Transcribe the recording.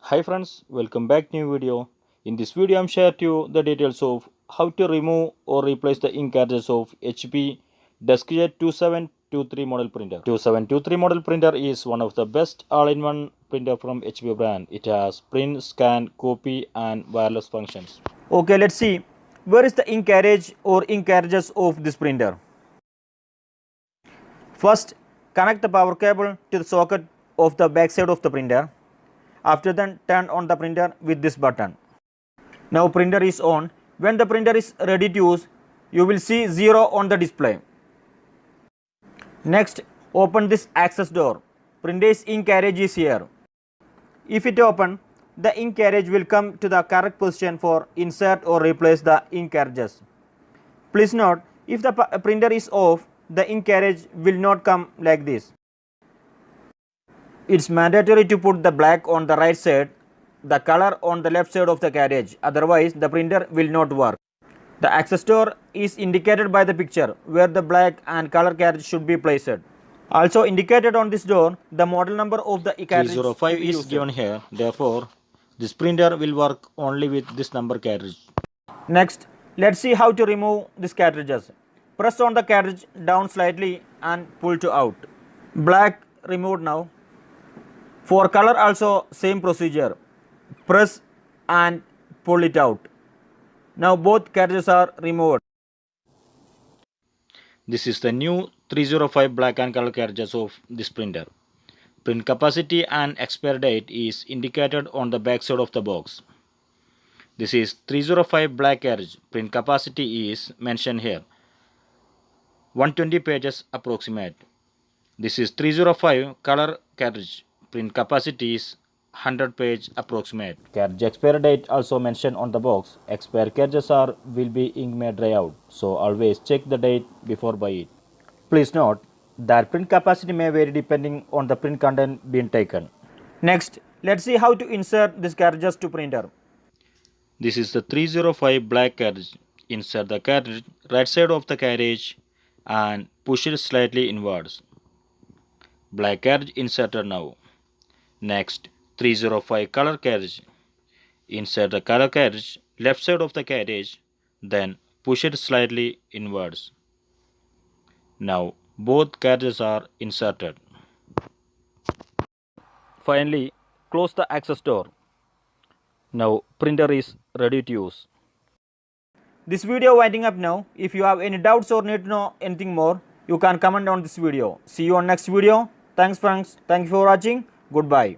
Hi friends, welcome back to new video. In this video I'm sharing to you the details of how to remove or replace the ink cartridges of HP Deskjet 2723 model printer. 2723 model printer is one of the best all-in-one printer from HP brand. It has print, scan, copy and wireless functions. Okay, let's see where is the ink carriage or ink cartridges of this printer. First, connect the power cable to the socket of the back side of the printer. After then, turn on the printer with this button. Now printer is on. When the printer is ready to use, you will see 0 on the display. Next, open this access door. Printer's ink carriage is here. If it open, the ink carriage will come to the correct position for insert or replace the ink carriages. Please note, if the printer is off, the ink carriage will not come like this. It's mandatory to put the black on the right side, the color on the left side of the carriage, otherwise the printer will not work. The access door is indicated by the picture where the black and color carriage should be placed. Also indicated on this door, the model number of the cartridge 305 is given here, therefore this printer will work only with this number cartridge. Next, let's see how to remove these cartridges. Press on the cartridge down slightly and pull to out. Black removed now. For color also same procedure. Press and pull it out. Now both cartridges are removed. This is the new 305 black and color cartridges of this printer. Print capacity and expiry date is indicated on the back side of the box. This is 305 black cartridge. Print capacity is mentioned here. 120 pages approximate. This is 305 color cartridge. Print capacity is 100 page approximate. Cartridge expiry date also mentioned on the box. Expired cartridges will be ink may dry out, so always check the date before buy it. Please note that print capacity may vary depending on the print content being taken. Next, let's see how to insert these cartridges to printer. This is the 305 black cartridge. Insert the cartridge right side of the carriage and push it slightly inwards. Black cartridge inserted now. Next, 305 color carriage. Insert the color carriage left side of the carriage, then push it slightly inwards. Now both carriages are inserted. Finally, close the access door. Now printer is ready to use. This video winding up now. If you have any doubts or need to know anything more, you can comment on this video. See you on next video. Thanks friends. Thank you for watching. Goodbye.